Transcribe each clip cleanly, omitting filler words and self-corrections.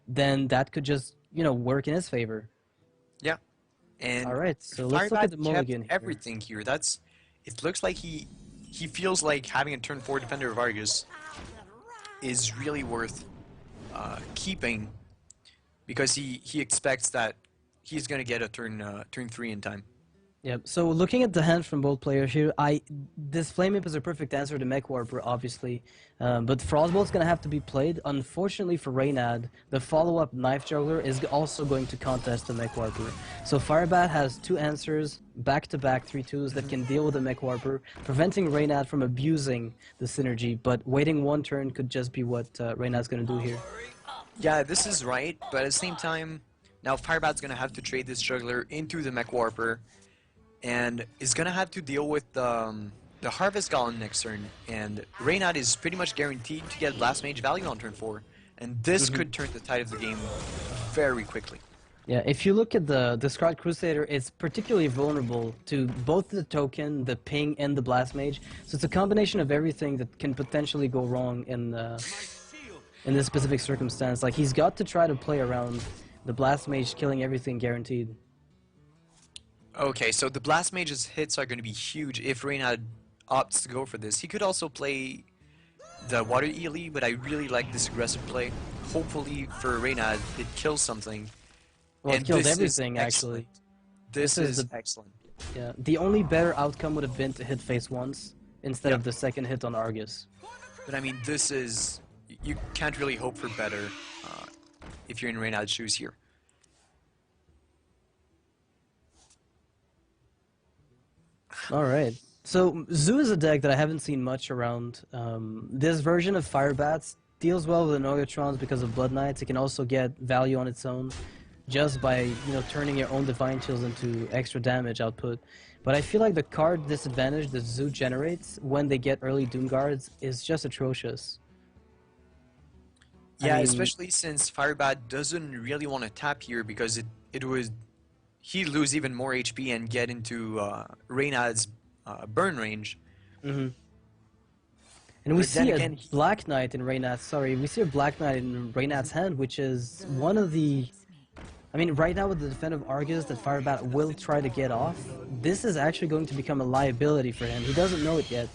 then that could just, work in his favor. Yeah. And Alright, so let's look at the Firebat mulligan kept here. everything here. It looks like he feels like having a turn 4 Defender of Argus is really worth keeping, because he expects that he's going to get a turn 3 in time. Yep. So looking at the hand from both players here, this Flame Imp is a perfect answer to Mech Warper, obviously. But Frostbolt's going to have to be played. Unfortunately for Reynad, the follow-up Knife Juggler is also going to contest the Mech Warper. So Firebat has two answers, back-to-back 3-2s that can deal with the Mech Warper, preventing Reynad from abusing the synergy, but waiting one turn could just be what Reynad's going to do here. Yeah, this is right, but at the same time, now Firebat's going to have to trade this Juggler into the Mech Warper, and is going to have to deal with the Harvest Golem next turn, and Reynad is pretty much guaranteed to get Blast Mage value on turn 4, and this could turn the tide of the game very quickly. Yeah, if you look at the Discard Crusader, it's particularly vulnerable to both the token, the ping, and the Blast Mage, so it's a combination of everything that can potentially go wrong in this specific circumstance. Like, he's got to try to play around the Blast Mage killing everything guaranteed. Okay, so the Blast Mage's hits are going to be huge if Reynad opts to go for this. He could also play the Water Ely, but I really like this aggressive play. Hopefully for Reynad, it kills something. Well, and it kills this everything, is actually. This is excellent. Yeah, the only better outcome would have been to hit face once, instead of the second hit on Argus. But I mean, this is... You can't really hope for better if you're in Reynad's shoes here. Alright. So, Zoo is a deck that I haven't seen much around. This version of Firebats deals well with the Nogatrons because of Blood Knights. It can also get value on its own just by, turning your own Divine Chills into extra damage output. But I feel like the card disadvantage that Zoo generates when they get early Doom Guards is just atrocious. Yeah, especially since Firebat doesn't really want to tap here because he'd lose even more HP and get into Reynad's burn range. And we see a Black Knight in Reynad's, we see a Black Knight in Reynad's hand, which is one of the... I mean, right now with the Defender of Argus that Firebat will try to get off, this is actually going to become a liability for him. He doesn't know it yet,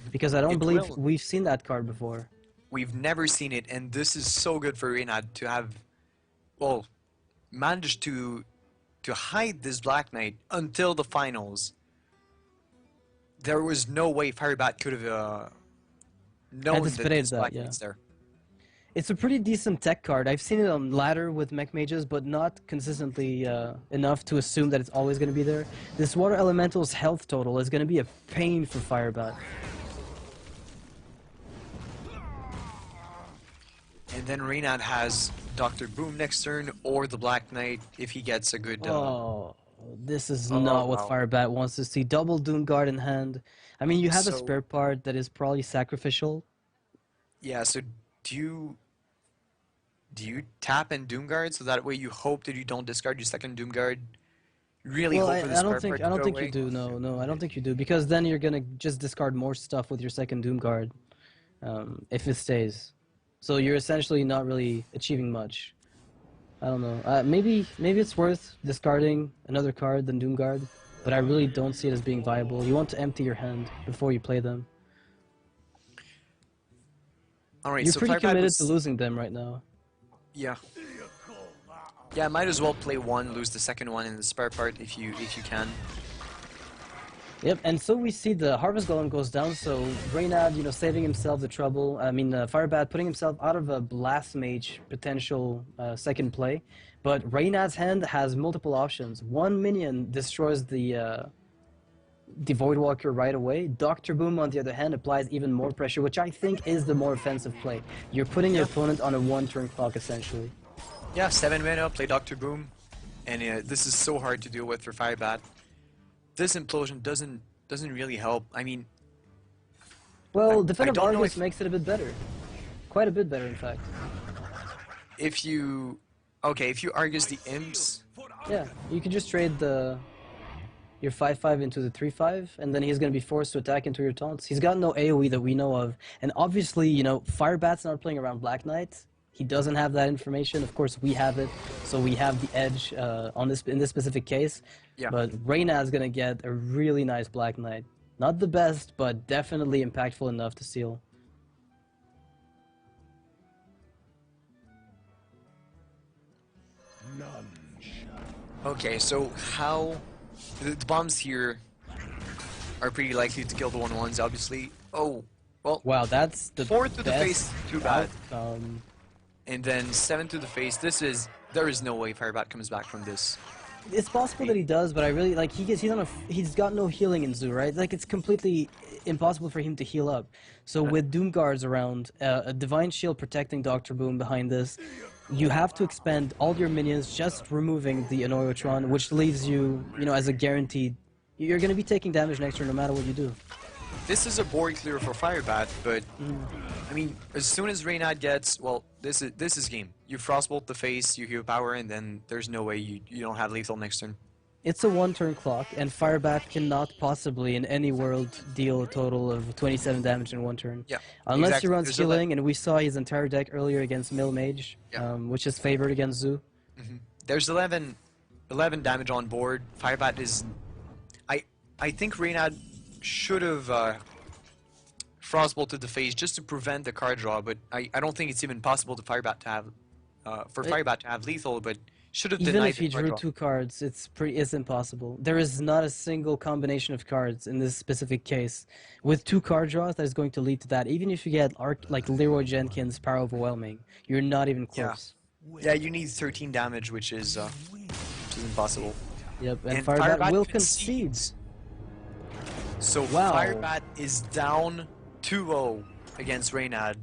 because I don't believe we've seen that card before. We've never seen it, and this is so good for Reynad to have, well, managed to hide this Black Knight until the finals. There was no way Firebat could have known that this Black Knight's there. It's a pretty decent tech card. I've seen it on ladder with Mech Mages, but not consistently enough to assume that it's always going to be there. This Water Elemental's health total is going to be a pain for Firebat. And then Reynad has Dr. Boom next turn, or the Black Knight if he gets a good... This is not what Firebat wants to see. Double Doom Guard in hand. I mean, you have a spare part that is probably sacrificial. Yeah, so do you tap and Doom Guard so that way you hope that you don't discard your second Doom Guard? Really hope for this spare part to go away? I don't think you do. No, I don't think you do, because then you're gonna just discard more stuff with your second Doom Guard if it stays. So you're essentially not really achieving much. I don't know. Maybe it's worth discarding another card than Doom Guard, but I really don't see it as being viable. You want to empty your hand before you play them. Alright, you're so pretty Firebat committed to losing them right now. Yeah. Yeah, might as well play one, lose the second one in the spare part if you can. Yep, and so we see the Harvest Golem goes down, so Reynad, saving himself the trouble. I mean, Firebat putting himself out of a Blast Mage potential second play. But Reynad's hand has multiple options. One minion destroys the Voidwalker right away. Dr. Boom, on the other hand, applies even more pressure, which I think is the more offensive play. You're putting your opponent on a one-turn clock, essentially. Yeah, 7 mana, play Dr. Boom. And this is so hard to deal with for Firebat. This implosion doesn't really help. I mean, well, Defender of Argus makes it a bit better, quite a bit better, in fact. If you Argus the imps, yeah, you can just trade your 5/5 into the 3/5, and then he's gonna be forced to attack into your taunts. He's got no AOE that we know of, and obviously, Firebat's not playing around Black Knight. He doesn't have that information. Of course, we have it, so we have the edge on this in this specific case. Yeah. But Reynad is gonna get a really nice Black Knight. Not the best, but definitely impactful enough to seal. Okay, so how the bombs here are pretty likely to kill the 1/1s, obviously. Oh, well, Wow, that's the 4 to the best face, too bad. outcome. And then 7 to the face. There is no way Firebat comes back from this. It's possible that he does, but I really like he's got no healing in Zoo, right? Like it's completely impossible for him to heal up. So with Doom Guards around, a Divine Shield protecting Doctor Boom behind this, you have to expend all your minions just removing the Annoyotron, which leaves you, as a guaranteed. You're going to be taking damage next turn no matter what you do. This is a board clear for Firebat, but I mean, as soon as Reynad gets, well, this is game. You frostbolt the face, you heal power, and then there's no way you don't have lethal next turn. It's a one-turn clock, and Firebat cannot possibly, in any world, deal a total of 27 damage in one turn. Yeah, Unless exactly. he runs There's healing, and we saw his entire deck earlier against Mage, Yeah. which is favored against Zoo. There's 11 damage on board. Firebat is... I think Reynad should have frostbolted the face just to prevent the card draw, but I don't think it's even possible to Firebat to have Firebat to have lethal, but should have Even denied if he the card drew draw. 2 cards, it's impossible. There is not a single combination of cards in this specific case with 2 card draws that is going to lead to that. Even if you get like Leroy Jenkins Power Overwhelming, you're not even close. Yeah, you need 13 damage, which is impossible. Yep, and And Firebat Firebat will concede. concede. So Wow. Firebat is down 2-0 against Reynad.